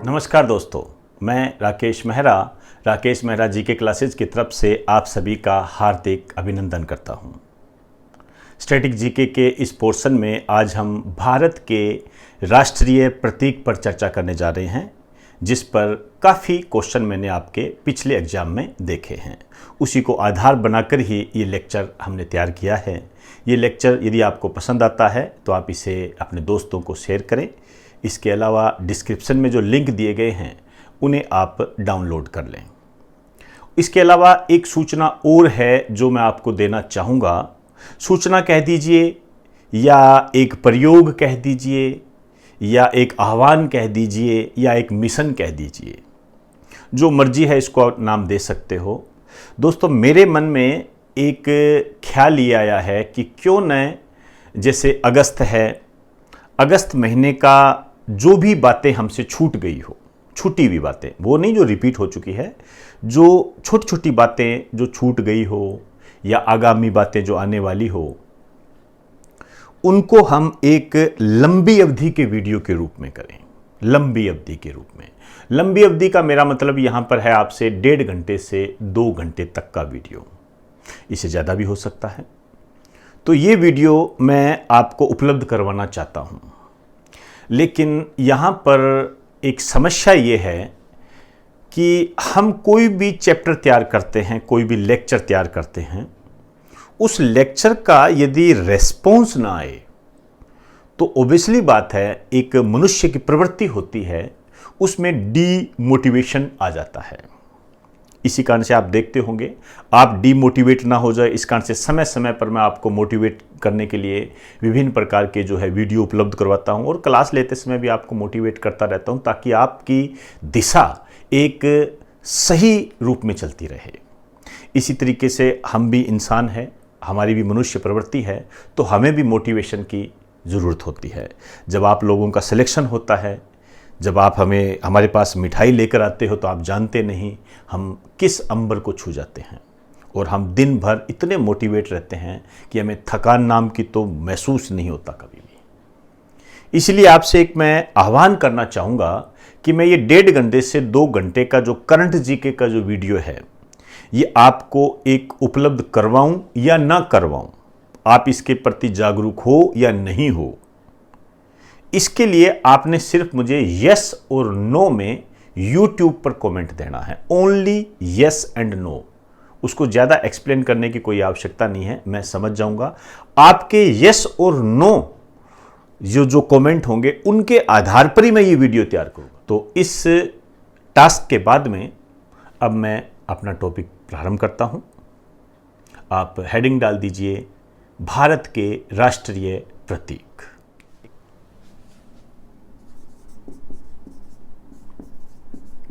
नमस्कार दोस्तों, मैं राकेश मेहरा जीके क्लासेज की तरफ से आप सभी का हार्दिक अभिनंदन करता हूं। स्टैटिक जीके के इस पोर्शन में आज हम भारत के राष्ट्रीय प्रतीक पर चर्चा करने जा रहे हैं, जिस पर काफ़ी क्वेश्चन मैंने आपके पिछले एग्जाम में देखे हैं। उसी को आधार बनाकर ही ये लेक्चर हमने तैयार किया है। ये लेक्चर यदि आपको पसंद आता है तो आप इसे अपने दोस्तों को शेयर करें। इसके अलावा डिस्क्रिप्शन में जो लिंक दिए गए हैं उन्हें आप डाउनलोड कर लें। इसके अलावा एक सूचना और है जो मैं आपको देना चाहूँगा। सूचना कह दीजिए या एक प्रयोग कह दीजिए या एक आह्वान कह दीजिए या एक मिशन कह दीजिए, जो मर्जी है इसको नाम दे सकते हो। दोस्तों, मेरे मन में एक ख्याल ये आया है कि क्यों न, जैसे अगस्त है, अगस्त महीने का जो भी बातें हमसे छूट गई हो, छूटी हुई बातें, वो नहीं जो रिपीट हो चुकी है, जो छोटी छोटी बातें जो छूट गई हो या आगामी बातें जो आने वाली हो, उनको हम एक लंबी अवधि के वीडियो के रूप में करें। लंबी अवधि के रूप में, लंबी अवधि का मेरा मतलब यहाँ पर है आपसे 1.5 घंटे से 2 घंटे तक का वीडियो, इससे ज़्यादा भी हो सकता है। तो ये वीडियो मैं आपको उपलब्ध करवाना चाहता हूँ, लेकिन यहाँ पर एक समस्या ये है कि हम कोई भी चैप्टर तैयार करते हैं, कोई भी लेक्चर तैयार करते हैं, उस लेक्चर का यदि रेस्पॉन्स ना आए तो ऑब्वियसली बात है, एक मनुष्य की प्रवृत्ति होती है, उसमें डीमोटिवेशन आ जाता है। इसी कारण से आप देखते होंगे, आप डीमोटिवेट ना हो जाए, इस कारण से समय समय पर मैं आपको मोटिवेट करने के लिए विभिन्न प्रकार के जो है वीडियो उपलब्ध करवाता हूं, और क्लास लेते समय भी आपको मोटिवेट करता रहता हूं, ताकि आपकी दिशा एक सही रूप में चलती रहे। इसी तरीके से हम भी इंसान हैं, हमारी भी मनुष्य प्रवृत्ति है, तो हमें भी मोटिवेशन की ज़रूरत होती है। जब आप लोगों का सिलेक्शन होता है, जब आप हमारे पास मिठाई लेकर आते हो, तो आप जानते नहीं हम किस अंबर को छू जाते हैं, और हम दिन भर इतने मोटिवेट रहते हैं कि हमें थकान नाम की तो महसूस नहीं होता कभी भी। इसलिए आपसे एक मैं आह्वान करना चाहूँगा कि मैं ये 1.5 घंटे से 2 घंटे का जो करंट जीके का जो वीडियो है, ये आपको एक उपलब्ध करवाऊँ या ना करवाऊँ, आप इसके प्रति जागरूक हो या नहीं हो, इसके लिए आपने सिर्फ मुझे यस और नो में YouTube पर कमेंट देना है। Only yes and no. उसको ज़्यादा एक्सप्लेन करने की कोई आवश्यकता नहीं है, मैं समझ जाऊंगा। आपके यस और नो जो कमेंट होंगे, उनके आधार पर ही मैं ये वीडियो तैयार करूंगा। तो इस टास्क के बाद में अब मैं अपना टॉपिक प्रारंभ करता हूं। आप हेडिंग डाल दीजिए, भारत के राष्ट्रीय प्रतीक।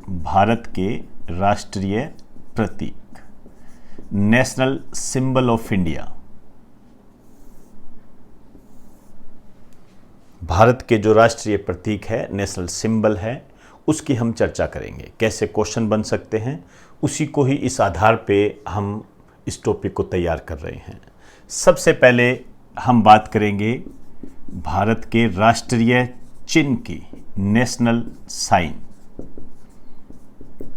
भारत के राष्ट्रीय प्रतीक, national symbol of India. Bharat के जो राष्ट्रीय प्रतीक है, नेशनल सिंबल है, उसकी हम चर्चा करेंगे। कैसे क्वेश्चन बन सकते हैं, उसी को ही इस आधार पे हम इस टॉपिक को तैयार कर रहे हैं। सबसे पहले हम बात करेंगे भारत के राष्ट्रीय चिन्ह की, नेशनल साइन।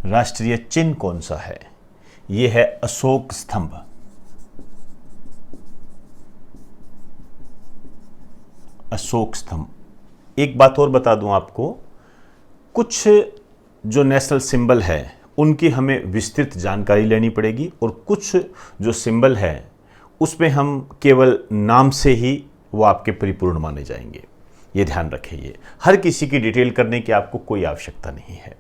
राष्ट्रीय चिन्ह कौन सा है? यह है अशोक स्तंभ। अशोक स्तंभ। एक बात और बता दूं आपको, कुछ जो नेशनल सिंबल है उनकी हमें विस्तृत जानकारी लेनी पड़ेगी, और कुछ जो सिंबल है उसमें हम केवल नाम से ही वो आपके परिपूर्ण माने जाएंगे। ये ध्यान रखिए, हर किसी की डिटेल करने की आपको कोई आवश्यकता नहीं है।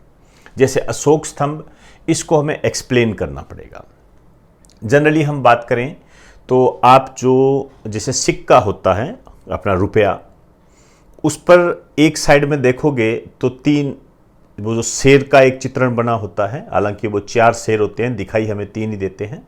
जैसे अशोक स्तंभ, इसको हमें एक्सप्लेन करना पड़ेगा। जनरली हम बात करें तो आप जो, जैसे सिक्का होता है अपना रुपया, उस पर एक साइड में देखोगे तो 3, वो जो शेर का एक चित्रण बना होता है, हालांकि वो 4 शेर होते हैं, दिखाई हमें 3 ही देते हैं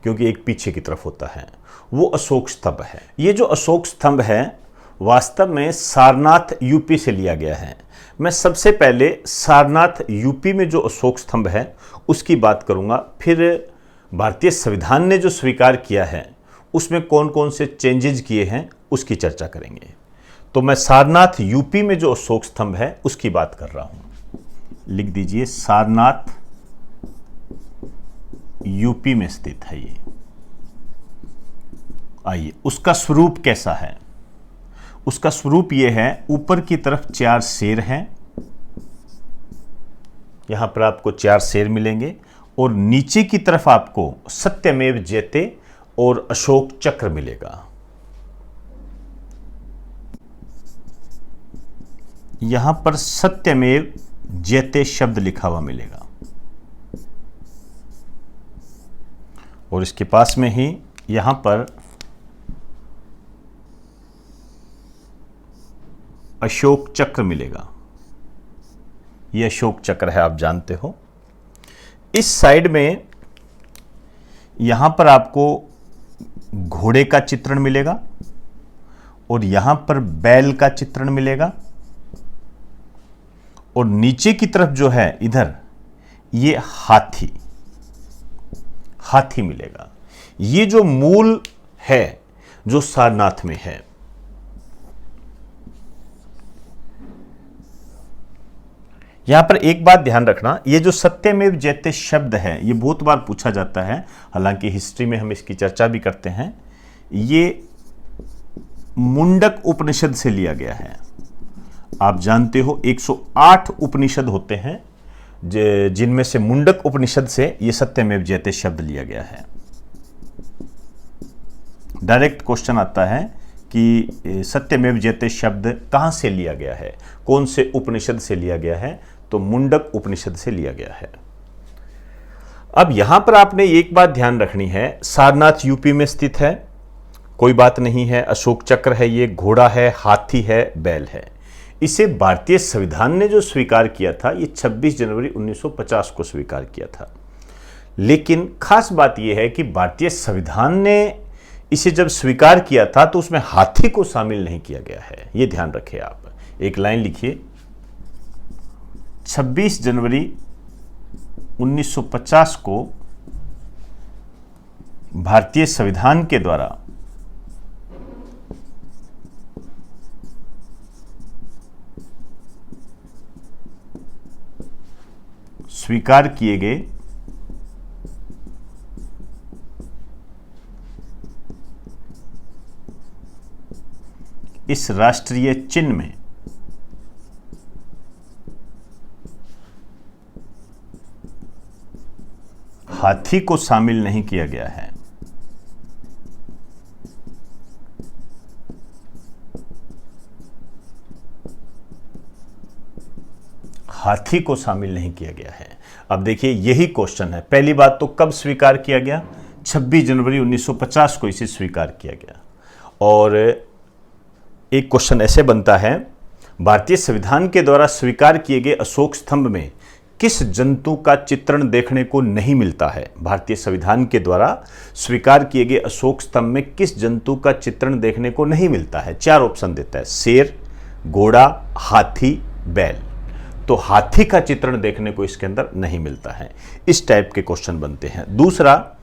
क्योंकि एक पीछे की तरफ होता है, वो अशोक स्तंभ है। ये जो अशोक स्तंभ है वास्तव में सारनाथ यूपी से लिया गया है। मैं सबसे पहले सारनाथ यूपी में जो अशोक स्तंभ है उसकी बात करूंगा, फिर भारतीय संविधान ने जो स्वीकार किया है उसमें कौन कौन से चेंजेज किए हैं उसकी चर्चा करेंगे। तो मैं सारनाथ यूपी में जो अशोक स्तंभ है उसकी बात कर रहा हूं। लिख दीजिए सारनाथ यूपी में स्थित है ये। आइए, उसका स्वरूप कैसा है? उसका स्वरूप ये है, ऊपर की तरफ 4 शेर हैं, यहां पर आपको 4 शेर मिलेंगे, और नीचे की तरफ आपको सत्यमेव जयते और अशोक चक्र मिलेगा। यहां पर सत्यमेव जयते शब्द लिखा हुआ मिलेगा, और इसके पास में ही यहां पर अशोक चक्र मिलेगा। यह अशोक चक्र है, आप जानते हो। इस साइड में यहां पर आपको घोड़े का चित्रण मिलेगा, और यहां पर बैल का चित्रण मिलेगा, और नीचे की तरफ जो है इधर ये हाथी मिलेगा। ये जो मूल है जो सारनाथ में है। यहां पर एक बात ध्यान रखना, ये जो सत्यमेव जयते शब्द है ये बहुत बार पूछा जाता है, हालांकि हिस्ट्री में हम इसकी चर्चा भी करते हैं। ये मुंडक उपनिषद से लिया गया है। आप जानते हो 108 उपनिषद होते हैं, जिनमें से मुंडक उपनिषद से ये सत्यमेव जयते शब्द लिया गया है। डायरेक्ट क्वेश्चन आता है कि सत्यमेव जयते शब्द कहां से लिया गया है, कौन से उपनिषद से लिया गया है? तो मुंडक उपनिषद से लिया गया है। अब यहां पर आपने एक बात ध्यान रखनी है, सारनाथ यूपी में स्थित है, कोई बात नहीं है, अशोक चक्र है, ये घोड़ा है, हाथी है, बैल है। इसे भारतीय संविधान ने जो स्वीकार किया था, ये 26 जनवरी 1950 को स्वीकार किया था। लेकिन खास बात यह है कि भारतीय संविधान ने इसे जब स्वीकार किया था तो उसमें हाथी को शामिल नहीं किया गया है, यह ध्यान रखें आप। एक लाइन लिखिए, 26 जनवरी 1950 को भारतीय संविधान के द्वारा स्वीकार किए गए इस राष्ट्रीय चिन्ह में हाथी को शामिल नहीं किया गया है। हाथी को शामिल नहीं किया गया है। अब देखिए, यही क्वेश्चन है। पहली बात तो कब स्वीकार किया गया? 26 जनवरी 1950 को इसे स्वीकार किया गया। और एक क्वेश्चन ऐसे बनता है, भारतीय संविधान के द्वारा स्वीकार किए गए अशोक स्तंभ में किस जंतु का चित्रण देखने को नहीं मिलता है? भारतीय संविधान के द्वारा स्वीकार किए गए अशोक स्तंभ में किस जंतु का चित्रण देखने को नहीं मिलता है? 4 ऑप्शन देता है, शेर, घोड़ा, हाथी, बैल। तो हाथी का चित्रण देखने को इसके अंदर नहीं मिलता है। इस टाइप के क्वेश्चन बनते हैं। दूसरा,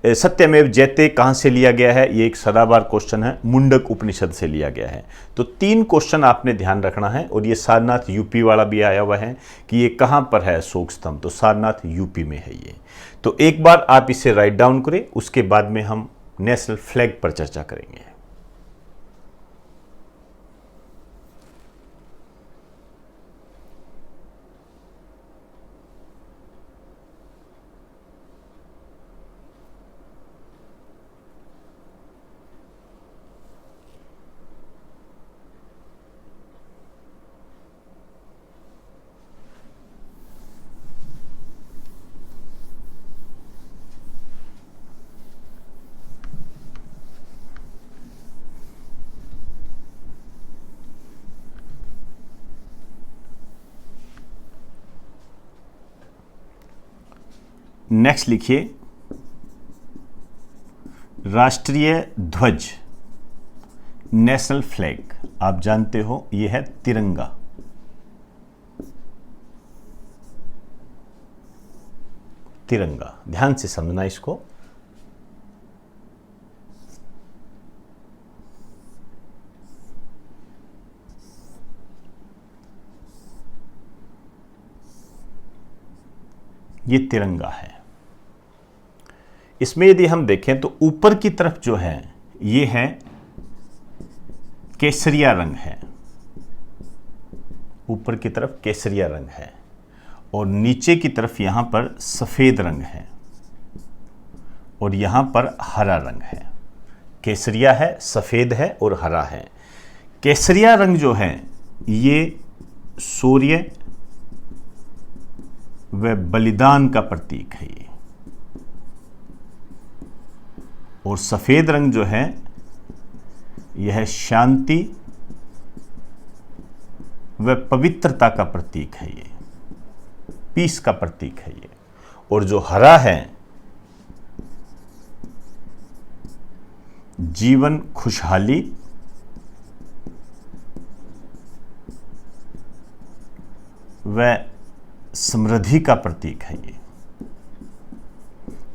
सत्यमेव जयते कहां से लिया गया है? ये एक सदाबहार क्वेश्चन है, मुंडक उपनिषद से लिया गया है। तो 3 क्वेश्चन आपने ध्यान रखना है। और ये सारनाथ यूपी वाला भी आया हुआ है कि ये कहां पर है अशोक स्तंभ, तो सारनाथ यूपी में है ये। तो एक बार आप इसे राइट डाउन करें, उसके बाद में हम नेशनल फ्लैग पर चर्चा करेंगे। नेक्स्ट लिखिए, राष्ट्रीय ध्वज, नेशनल फ्लैग। आप जानते हो ये है तिरंगा। तिरंगा, ध्यान से समझना इसको। ये तिरंगा है। इसमें यदि हम देखें तो ऊपर की तरफ जो है ये है केसरिया रंग है, ऊपर की तरफ केसरिया रंग है, और नीचे की तरफ यहां पर सफेद रंग है और यहां पर हरा रंग है। केसरिया है, सफेद है और हरा है। केसरिया रंग जो है ये सूर्य व बलिदान का प्रतीक है ये, और सफेद रंग जो है यह शांति व पवित्रता का प्रतीक है ये, पीस का प्रतीक है ये। और जो हरा है जीवन, खुशहाली व समृद्धि का प्रतीक है ये।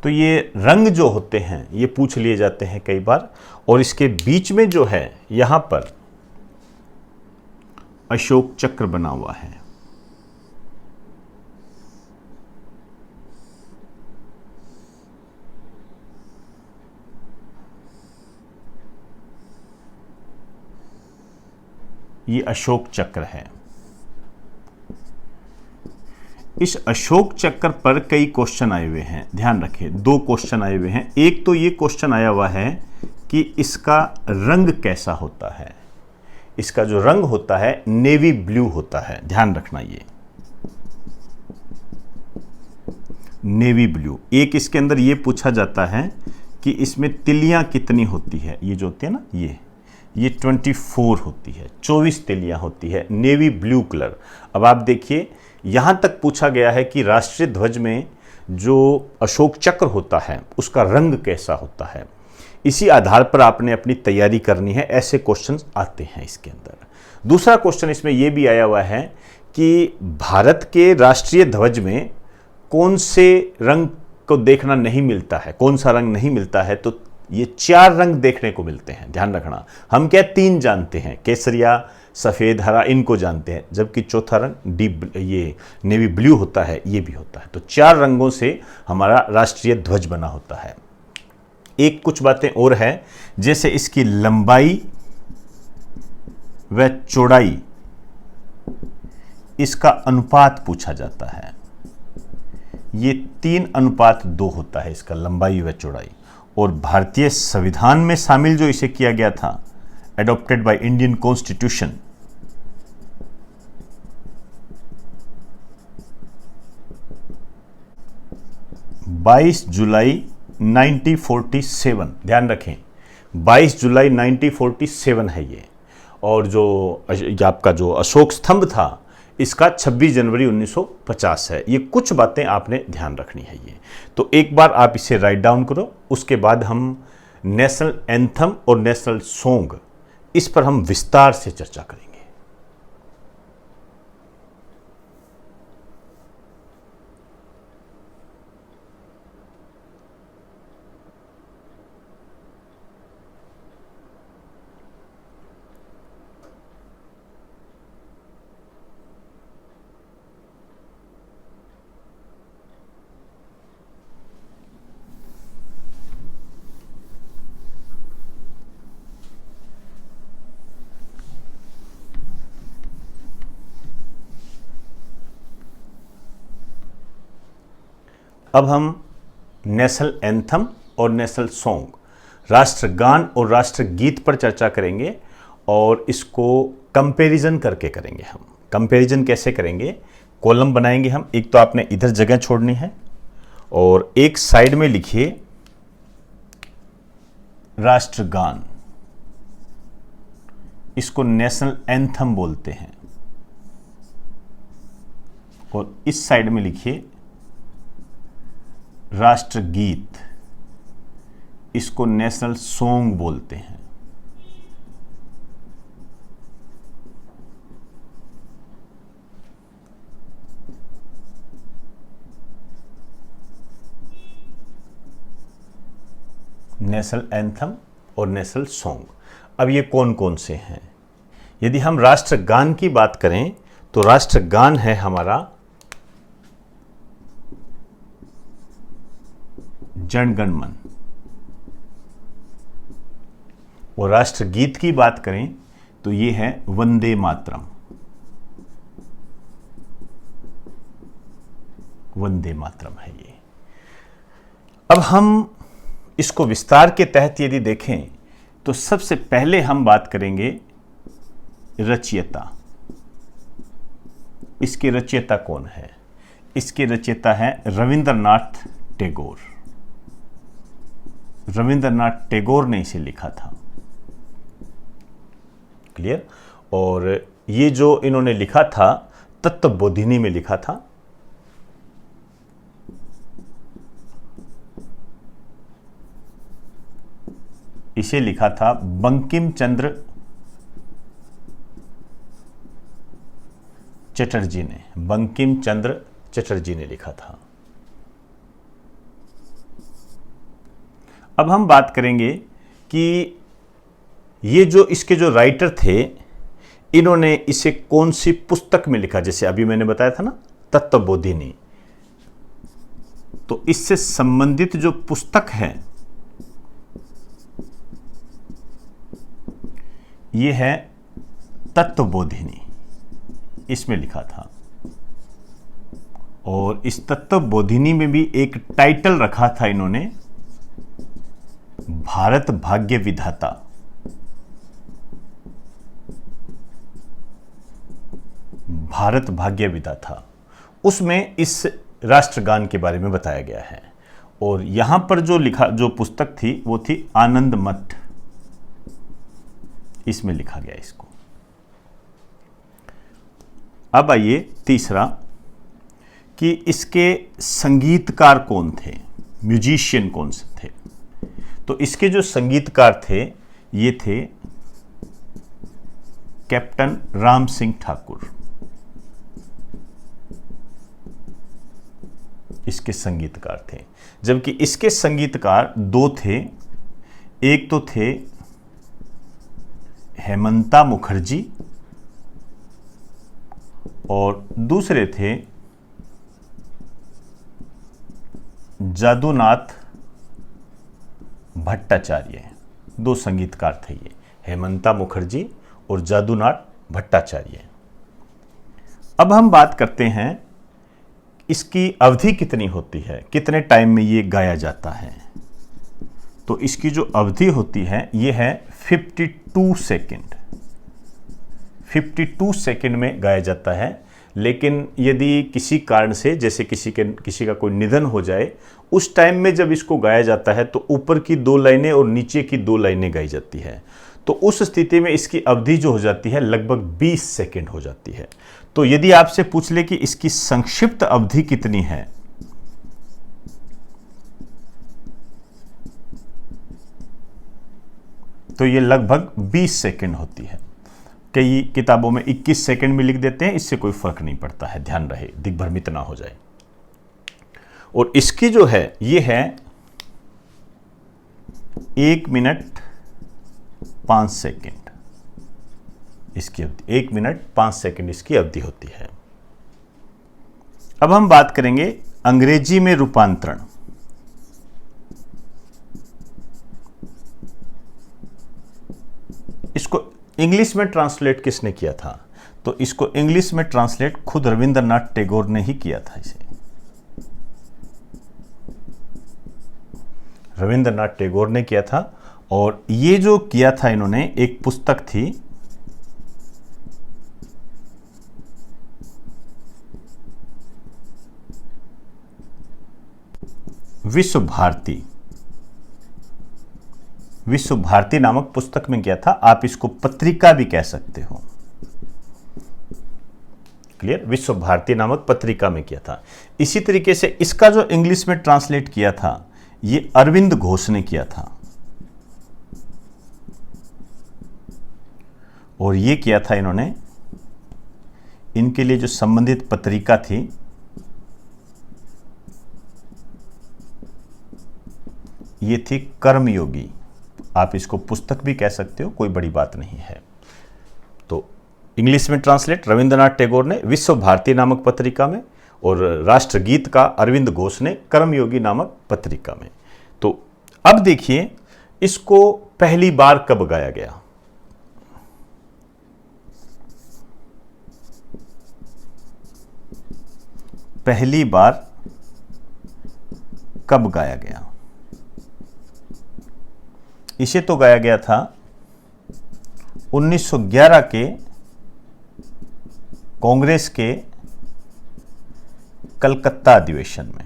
तो ये रंग जो होते हैं ये पूछ लिए जाते हैं कई बार। और इसके बीच में जो है यहां पर अशोक चक्र बना हुआ है। ये अशोक चक्र है। इस अशोक चक्र पर कई क्वेश्चन आए हुए हैं, ध्यान रखें। 2 क्वेश्चन आए हुए हैं। एक तो ये क्वेश्चन आया हुआ है कि इसका रंग कैसा होता है। इसका जो रंग होता है नेवी ब्लू होता है, ध्यान रखना ये नेवी ब्लू। एक इसके अंदर ये पूछा जाता है कि इसमें तिलियां कितनी होती है। ये जो होती है ना ये 24 होती है, 24 तिलियां होती है, नेवी ब्लू कलर। अब आप देखिए यहां तक पूछा गया है कि राष्ट्रीय ध्वज में जो अशोक चक्र होता है उसका रंग कैसा होता है। इसी आधार पर आपने अपनी तैयारी करनी है, ऐसे क्वेश्चंस आते हैं इसके अंदर। दूसरा क्वेश्चन इसमें यह भी आया हुआ है कि भारत के राष्ट्रीय ध्वज में कौन से रंग को देखना नहीं मिलता है, कौन सा रंग नहीं मिलता है। तो ये 4 रंग देखने को मिलते हैं, ध्यान रखना। हम क्या 3 जानते हैं, केसरिया, सफ़ेद, हरा, इनको जानते हैं, जबकि चौथा रंग ये नेवी ब्लू होता है, ये भी होता है। तो 4 रंगों से हमारा राष्ट्रीय ध्वज बना होता है। एक कुछ बातें और है, जैसे इसकी लंबाई व चौड़ाई, इसका अनुपात पूछा जाता है। ये 3:2 होता है इसका लंबाई व चौड़ाई। और भारतीय संविधान में शामिल जो इसे किया गया था, एडॉप्टेड बाय इंडियन कॉन्स्टिट्यूशन, बाईस जुलाई 1947, ध्यान रखें 22 जुलाई 1947 है ये। और जो आपका जो अशोक स्तंभ था इसका 26 जनवरी 1950 है। ये कुछ बातें आपने ध्यान रखनी है ये। तो एक बार आप इसे राइट डाउन करो, उसके बाद हम नेशनल एंथम और नेशनल सॉन्ग इस पर हम विस्तार से चर्चा करेंगे। अब हम नेशनल एंथम और नेशनल सॉन्ग, राष्ट्रगान और राष्ट्रगीत पर चर्चा करेंगे और इसको कंपैरिजन करके करेंगे। हम कंपैरिजन कैसे करेंगे, कॉलम बनाएंगे हम। एक तो आपने इधर जगह छोड़नी है और एक साइड में लिखिए राष्ट्रगान, इसको नेशनल एंथम बोलते हैं। और इस साइड में लिखिए राष्ट्रगीत, इसको नेशनल सॉन्ग बोलते हैं। नेशनल एंथम और नेशनल सॉन्ग। अब ये कौन कौन से हैं? यदि हम राष्ट्रगान की बात करें तो राष्ट्रगान है हमारा जनगण मन। और राष्ट्रगीत की बात करें तो ये है वंदे मातरम। वंदे मातरम है ये। अब हम इसको विस्तार के तहत यदि देखें तो सबसे पहले हम बात करेंगे रचयिता। इसके रचयिता कौन है? इसके रचयिता है रविंद्रनाथ टैगोर। रविंद्रनाथ टैगोर ने इसे लिखा था। क्लियर? और ये जो इन्होंने लिखा था तत्वबोधिनी में लिखा था। इसे लिखा था बंकिम चंद्र चटर्जी ने। बंकिम चंद्र चटर्जी ने लिखा था। अब हम बात करेंगे कि ये जो इसके जो राइटर थे, इन्होंने इसे कौन सी पुस्तक में लिखा। जैसे अभी मैंने बताया था ना तत्वबोधिनी, तो इससे संबंधित जो पुस्तक है ये है तत्वबोधिनी, इसमें लिखा था। और इस तत्वबोधिनी में भी एक टाइटल रखा था इन्होंने, भारत भाग्य विधाता। भारत भाग्य विधाता, उसमें इस राष्ट्रगान के बारे में बताया गया है। और यहां पर जो पुस्तक थी वो थी आनंद मठ, इसमें लिखा गया इसको। अब आइए तीसरा कि इसके संगीतकार कौन थे, म्यूजिशियन कौन से थे। तो इसके जो संगीतकार थे ये थे कैप्टन राम सिंह ठाकुर। इसके संगीतकार थे, जबकि इसके संगीतकार दो थे। एक तो थे हेमंता मुखर्जी और दूसरे थे जादूनाथ भट्टाचार्य। दो संगीतकार थे ये, हेमंता मुखर्जी और जादूनाथ भट्टाचार्य। अब हम बात करते हैं इसकी अवधि कितनी होती है, कितने टाइम में ये गाया जाता है। तो इसकी जो अवधि होती है ये है 52 सेकेंड। 52 सेकेंड में गाया जाता है। लेकिन यदि किसी कारण से, जैसे किसी का कोई निधन हो जाए, उस टाइम में जब इसको गाया जाता है तो ऊपर की 2 लाइनें और नीचे की 2 लाइनें गाई जाती है। तो उस स्थिति में इसकी अवधि जो हो जाती है लगभग 20 सेकेंड हो जाती है। तो यदि आपसे पूछ ले कि इसकी संक्षिप्त अवधि कितनी है, तो ये लगभग 20 सेकेंड होती है। कई किताबों में 21 सेकेंड में लिख देते हैं, इससे कोई फर्क नहीं पड़ता है, ध्यान रहे, दिग्भ्रमित ना हो जाए। और इसकी जो है ये है 1 मिनट 5 सेकेंड इसकी अवधि। 1 मिनट 5 सेकेंड इसकी अवधि होती है। अब हम बात करेंगे अंग्रेजी में रूपांतरण। इसको इंग्लिश में ट्रांसलेट किसने किया था? तो इसको इंग्लिश में ट्रांसलेट खुद रविंद्रनाथ टैगोर ने ही किया था। इसे रविंद्रनाथ टैगोर ने किया था। और ये जो किया था इन्होंने, एक पुस्तक थी विश्व भारती। विश्व भारती नामक पुस्तक में किया था। आप इसको पत्रिका भी कह सकते हो। क्लियर? विश्व भारती नामक पत्रिका में किया था। इसी तरीके से इसका जो इंग्लिश में ट्रांसलेट किया था ये अरविंद घोष ने किया था। और ये किया था इन्होंने, इनके लिए जो संबंधित पत्रिका थी ये थी कर्मयोगी। आप इसको पुस्तक भी कह सकते हो, कोई बड़ी बात नहीं है। तो इंग्लिश में ट्रांसलेट रविंद्रनाथ टैगोर ने विश्व भारती नामक पत्रिका में, और राष्ट्रगीत का अरविंद घोष ने कर्मयोगी नामक पत्रिका में। तो अब देखिए इसको पहली बार कब गाया गया। पहली बार कब गाया गया? इसे तो गाया गया था 1911 के कांग्रेस के कलकत्ता अधिवेशन में।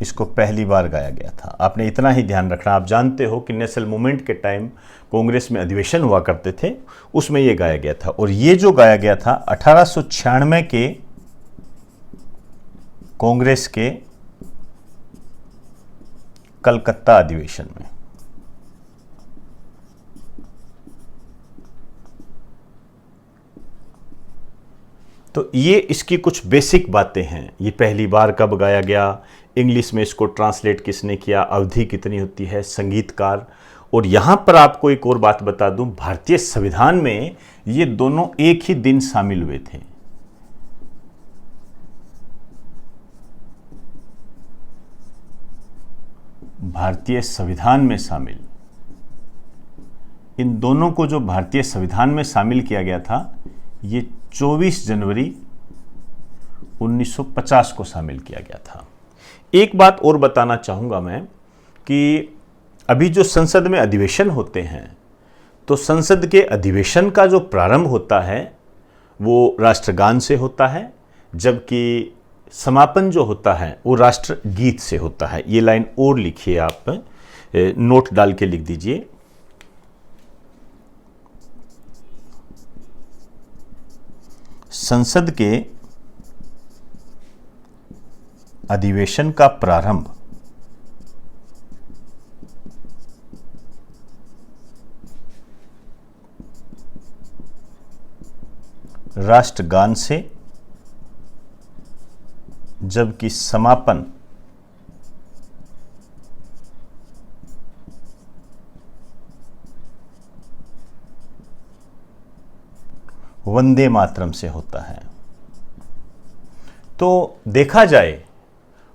इसको पहली बार गाया गया था। आपने इतना ही ध्यान रखना, आप जानते हो कि नेशनल मूवमेंट के टाइम कांग्रेस में अधिवेशन हुआ करते थे, उसमें यह गाया गया था। और ये जो गाया गया था 1896 के कांग्रेस के कलकत्ता अधिवेशन में। तो ये इसकी कुछ बेसिक बातें हैं। ये पहली बार कब गाया गया, इंग्लिश में इसको ट्रांसलेट किसने किया, अवधि कितनी होती है, संगीतकार। और यहां पर आपको एक और बात बता दूं, भारतीय संविधान में ये दोनों एक ही दिन शामिल हुए थे। भारतीय संविधान में शामिल, इन दोनों को जो भारतीय संविधान में शामिल किया गया था, ये 24 जनवरी 1950 को शामिल किया गया था। एक बात और बताना चाहूंगा मैं कि अभी जो संसद में अधिवेशन होते हैं, तो संसद के अधिवेशन का जो प्रारंभ होता है वो राष्ट्रगान से होता है, जबकि समापन जो होता है वो राष्ट्रगीत से होता है। ये लाइन और लिखिए, आप नोट डाल के लिख दीजिए। संसद के अधिवेशन का प्रारंभ राष्ट्रगान से, जबकि समापन वंदे मातरम से होता है। तो देखा जाए,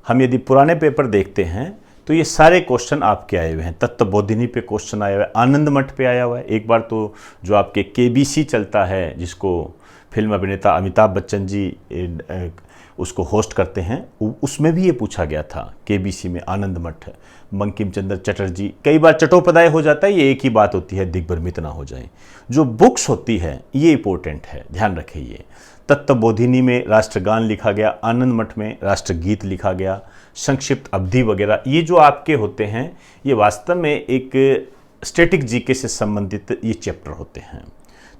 हम यदि पुराने पेपर देखते हैं तो ये सारे क्वेश्चन आपके आए हुए हैं। तत्वबोधिनी पे क्वेश्चन आया हुआ है, आनंद मठ पे आया हुआ है। एक बार तो जो आपके केबीसी चलता है, जिसको फिल्म अभिनेता अमिताभ बच्चन जी उसको होस्ट करते हैं, उसमें भी ये पूछा गया था। केबीसी में आनंद मठ, बंकिम चंद्र चटर्जी, कई बार चट्टोपाध्याय हो जाता है, ये एक ही बात होती है, दिग्भ्रमित ना हो जाए। जो बुक्स होती है ये इंपॉर्टेंट है, ध्यान रखिए। ये तत्वबोधिनी में राष्ट्रगान लिखा गया, आनंद मठ में राष्ट्रगीत लिखा गया, संक्षिप्त अवधि वगैरह, ये जो आपके होते हैं ये वास्तव में एक स्टैटिक जीके से संबंधित ये चैप्टर होते हैं।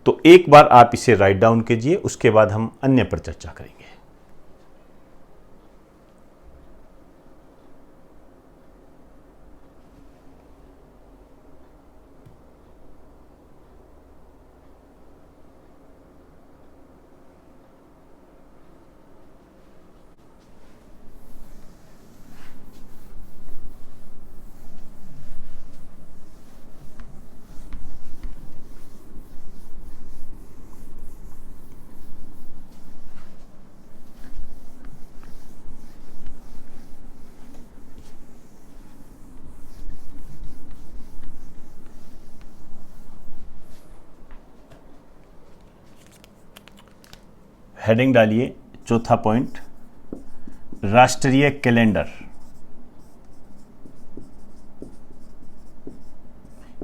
तो एक बार आप इसे राइट डाउन कीजिए, उसके बाद हम अन्य पर चर्चा करेंगे। हेडिंग डालिए, चौथा पॉइंट, राष्ट्रीय कैलेंडर।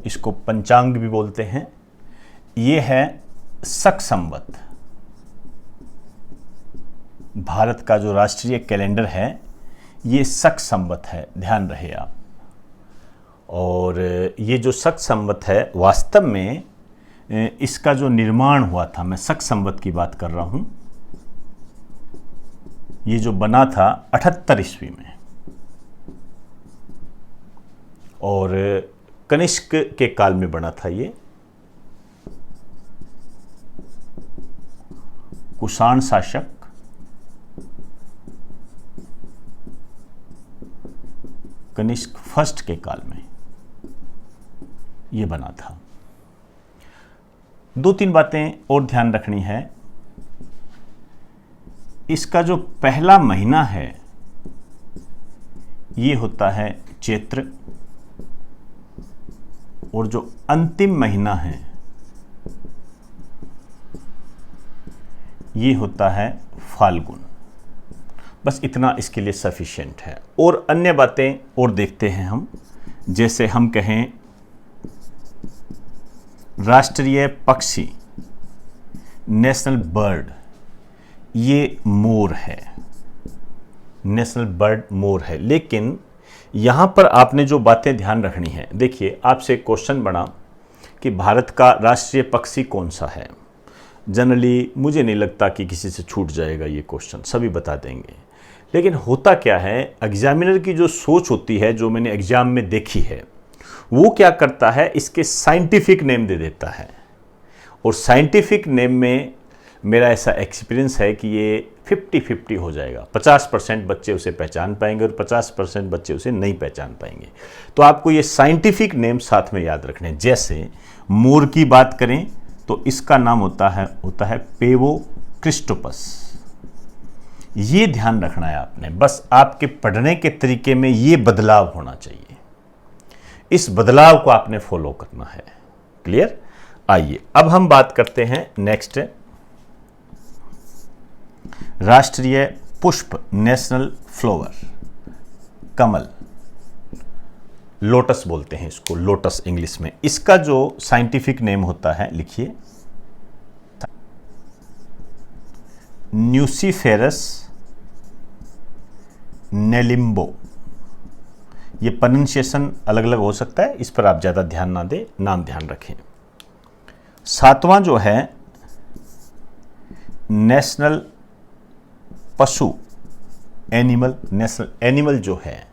इसको पंचांग भी बोलते हैं। ये है शक संवत। भारत का जो राष्ट्रीय कैलेंडर है ये शक संवत है, ध्यान रहे आप। और ये जो शक संवत है, वास्तव में इसका जो निर्माण हुआ था, मैं शक संवत की बात कर रहा हूं, ये जो बना था 78 ईस्वी में, और कनिष्क के काल में बना था। ये कुषाण शासक कनिष्क फर्स्ट के काल में ये बना था। दो तीन बातें और ध्यान रखनी है। इसका जो पहला महीना है ये होता है चैत्र, और जो अंतिम महीना है ये होता है फाल्गुन। बस इतना इसके लिए सफिशिएंट है। और अन्य बातें और देखते हैं हम, जैसे हम कहें राष्ट्रीय पक्षी, नेशनल बर्ड, ये मोर है, नेशनल बर्ड मोर है। लेकिन यहाँ पर आपने जो बातें ध्यान रखनी है, देखिए आपसे एक क्वेश्चन बना कि भारत का राष्ट्रीय पक्षी कौन सा है। जनरली मुझे नहीं लगता कि किसी से छूट जाएगा ये क्वेश्चन, सभी बता देंगे। लेकिन होता क्या है, एग्जामिनर की जो सोच होती है, जो मैंने एग्जाम में देखी है, वो क्या करता है, इसके साइंटिफिक नेम दे देता है। और साइंटिफिक नेम में मेरा ऐसा एक्सपीरियंस है कि ये 50-50 हो जाएगा। 50% बच्चे उसे पहचान पाएंगे और 50% बच्चे उसे नहीं पहचान पाएंगे। तो आपको ये साइंटिफिक नेम साथ में याद रखने। जैसे मोर की बात करें तो इसका नाम होता है पेवो क्रिस्टोपस। ये ध्यान रखना है आपने। बस आपके पढ़ने के तरीके में ये बदलाव होना चाहिए, इस बदलाव को आपने फॉलो करना है। क्लियर? आइए अब हम बात करते हैं नेक्स्ट, राष्ट्रीय पुष्प, नेशनल फ्लावर, कमल, लोटस बोलते हैं इसको, लोटस इंग्लिश में। इसका जो साइंटिफिक नेम होता है, लिखिए, न्यूसीफेरस नेलिम्बो। ये प्रोनाउंसिएशन अलग अलग हो सकता है, इस पर आप ज़्यादा ध्यान ना दें, नाम ध्यान रखें। सातवां जो है नेशनल पशु, एनिमल, नेशनल एनिमल जो है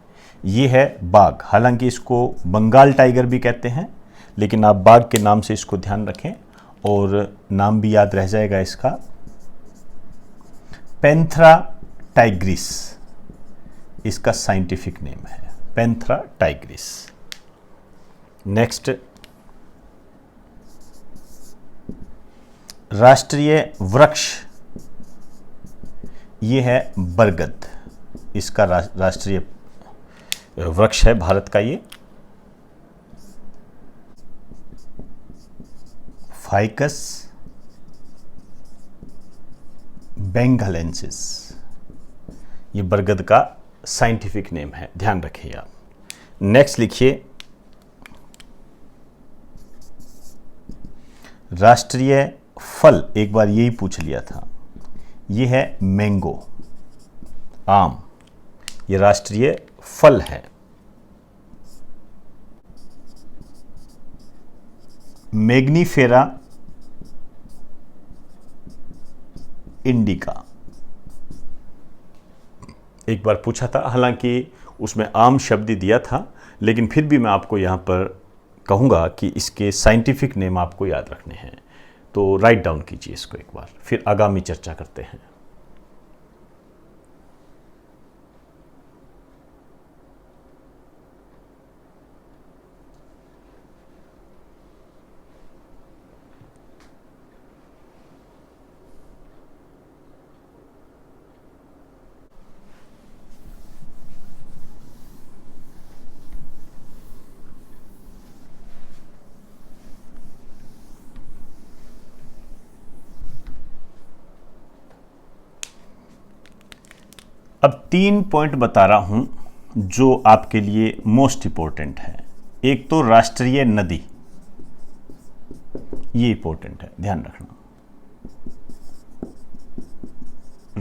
ये है बाघ। हालांकि इसको बंगाल टाइगर भी कहते हैं, लेकिन आप बाघ के नाम से इसको ध्यान रखें और नाम भी याद रह जाएगा इसका, पैंथेरा टाइग्रिस इसका साइंटिफिक नेम है, पैंथेरा टाइग्रिस। नेक्स्ट, राष्ट्रीय वृक्ष ये है बरगद, इसका राष्ट्रीय वृक्ष है भारत का ये, फाइकस बेंगालेंसिस, ये बरगद का साइंटिफिक नेम है, ध्यान रखिए आप। नेक्स्ट लिखिए, राष्ट्रीय फल, एक बार यही पूछ लिया था, ये है मैंगो, आम, ये राष्ट्रीय फल है। मैग्नीफेरा इंडिका, एक बार पूछा था, हालांकि उसमें आम शब्द ही दिया था, लेकिन फिर भी मैं आपको यहाँ पर कहूँगा कि इसके साइंटिफिक नेम आपको याद रखने हैं, तो राइट डाउन कीजिए इसको एक बार, फिर आगामी चर्चा करते हैं। अब 3 पॉइंट बता रहा हूं जो आपके लिए मोस्ट इंपॉर्टेंट है। एक तो राष्ट्रीय नदी, ये इंपॉर्टेंट है, ध्यान रखना।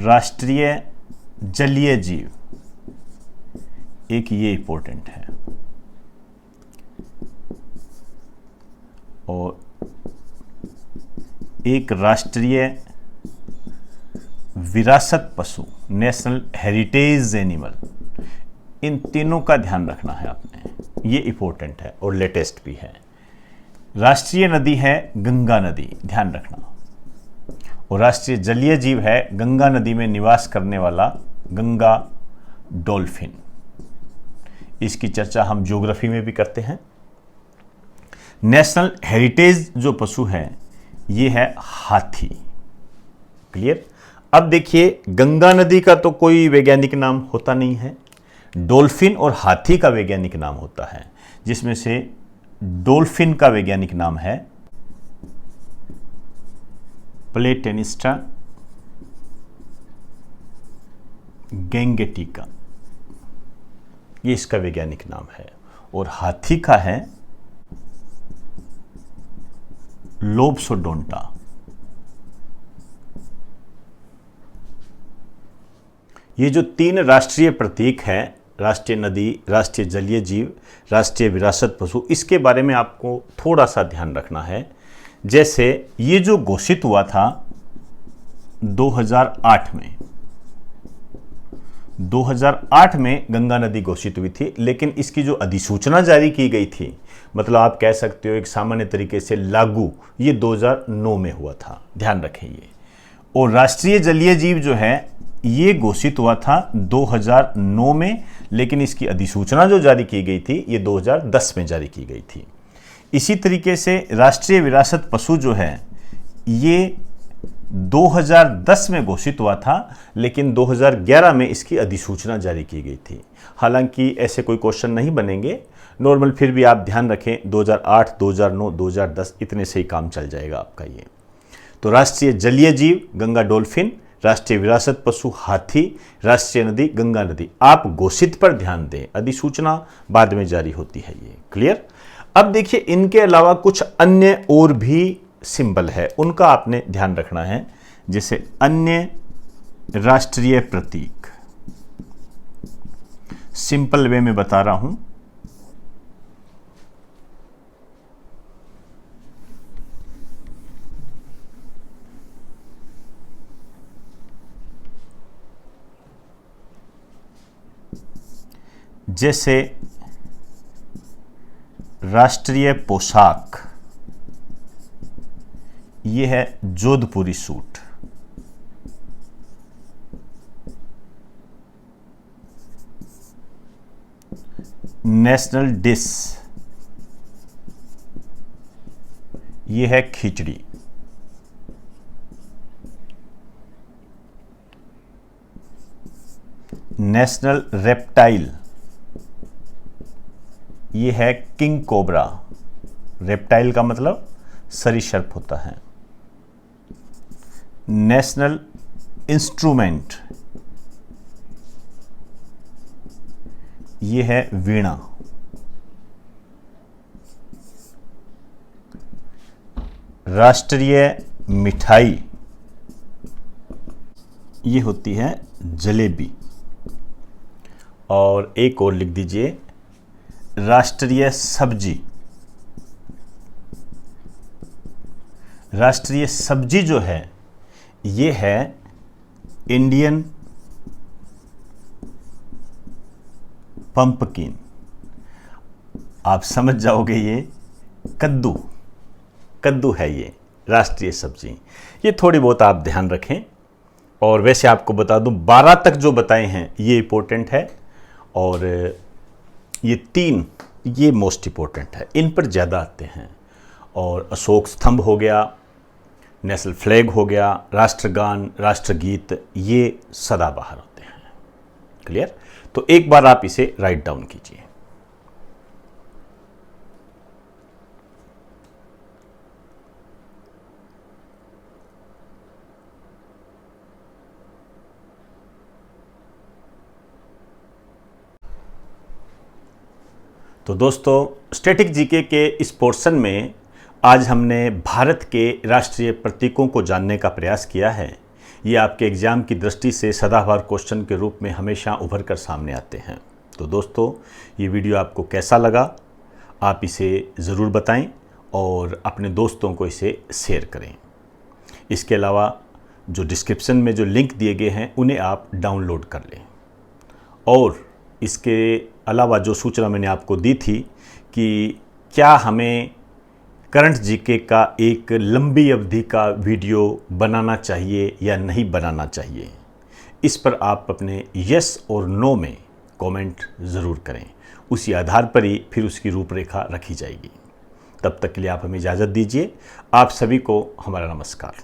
राष्ट्रीय जलीय जीव, एक ये इंपॉर्टेंट है। और एक राष्ट्रीय विरासत पशु, नेशनल हेरिटेज एनिमल। इन तीनों का ध्यान रखना है आपने, ये इंपॉर्टेंट है और लेटेस्ट भी है। राष्ट्रीय नदी है गंगा नदी, ध्यान रखना। और राष्ट्रीय जलीय जीव है गंगा नदी में निवास करने वाला गंगा डॉल्फिन। इसकी चर्चा हम ज्योग्राफी में भी करते हैं। नेशनल हेरिटेज जो पशु है ये है हाथी। क्लियर? अब देखिए, गंगा नदी का तो कोई वैज्ञानिक नाम होता नहीं है, डॉल्फिन और हाथी का वैज्ञानिक नाम होता है, जिसमें से डॉल्फिन का वैज्ञानिक नाम है प्लेटेनिस्टा गैंगेटिका, ये इसका वैज्ञानिक नाम है। और हाथी का है लोब्सोडोंटा। ये जो 3 राष्ट्रीय प्रतीक हैं, राष्ट्रीय नदी, राष्ट्रीय जलीय जीव, राष्ट्रीय विरासत पशु, इसके बारे में आपको थोड़ा सा ध्यान रखना है। जैसे ये जो घोषित हुआ था 2008 में, 2008 में गंगा नदी घोषित हुई थी, लेकिन इसकी जो अधिसूचना जारी की गई थी, मतलब आप कह सकते हो एक सामान्य तरीके से लागू, ये 2009 में हुआ था, ध्यान रखें ये। और राष्ट्रीय जलीय जीव जो है ये घोषित हुआ था 2009 में, लेकिन इसकी अधिसूचना जो जारी की गई थी ये 2010 में जारी की गई थी। इसी तरीके से राष्ट्रीय विरासत पशु जो है ये 2010 में घोषित हुआ था, लेकिन 2011 में इसकी अधिसूचना जारी की गई थी। हालांकि ऐसे कोई क्वेश्चन नहीं बनेंगे नॉर्मल, फिर भी आप ध्यान रखें 2008, 2009, 2010 इतने से ही काम चल जाएगा आपका ये। तो राष्ट्रीय जलीय जीव गंगा डॉल्फिन, राष्ट्रीय विरासत पशु हाथी, राष्ट्रीय नदी गंगा नदी। आप घोषित पर ध्यान दें, अधिसूचना बाद में जारी होती है ये। क्लियर? अब देखिए, इनके अलावा कुछ अन्य और भी सिंबल है, उनका आपने ध्यान रखना है। जैसे अन्य राष्ट्रीय प्रतीक, सिंपल वे में बता रहा हूं। जैसे राष्ट्रीय पोशाक, ये है जोधपुरी सूट। नेशनल डिश, ये है खिचड़ी। नेशनल रेप्टाइल, ये है किंग कोबरा। रेप्टाइल का मतलब सरीसृप होता है। नेशनल इंस्ट्रूमेंट, ये है वीणा। राष्ट्रीय मिठाई, ये होती है जलेबी। और एक और लिख दीजिए, राष्ट्रीय सब्जी। राष्ट्रीय सब्जी जो है ये है इंडियन पंपकिन। आप समझ जाओगे ये कद्दू, कद्दू है ये राष्ट्रीय सब्जी। ये थोड़ी बहुत आप ध्यान रखें। और वैसे आपको बता दूं 12 तक जो बताए हैं ये इंपॉर्टेंट है, और ये 3 ये मोस्ट इंपॉर्टेंट है, इन पर ज़्यादा आते हैं। और अशोक स्तंभ हो गया, नेशनल फ्लैग हो गया, राष्ट्रगान, राष्ट्रगीत, ये सदाबहार होते हैं। क्लियर? तो एक बार आप इसे राइट डाउन कीजिए। तो दोस्तों, स्टैटिक जीके के इस पोर्शन में आज हमने भारत के राष्ट्रीय प्रतीकों को जानने का प्रयास किया है। ये आपके एग्ज़ाम की दृष्टि से सदाबहार क्वेश्चन के रूप में हमेशा उभर कर सामने आते हैं। तो दोस्तों, ये वीडियो आपको कैसा लगा, आप इसे ज़रूर बताएं और अपने दोस्तों को इसे शेयर करें। इसके अलावा जो डिस्क्रिप्शन में जो लिंक दिए गए हैं उन्हें आप डाउनलोड कर लें। और इसके अलावा जो सूचना मैंने आपको दी थी कि क्या हमें करंट जीके का एक लंबी अवधि का वीडियो बनाना चाहिए या नहीं बनाना चाहिए, इस पर आप अपने यस और नो में कमेंट ज़रूर करें। उसी आधार पर ही फिर उसकी रूपरेखा रखी जाएगी। तब तक के लिए आप हमें इजाज़त दीजिए। आप सभी को हमारा नमस्कार।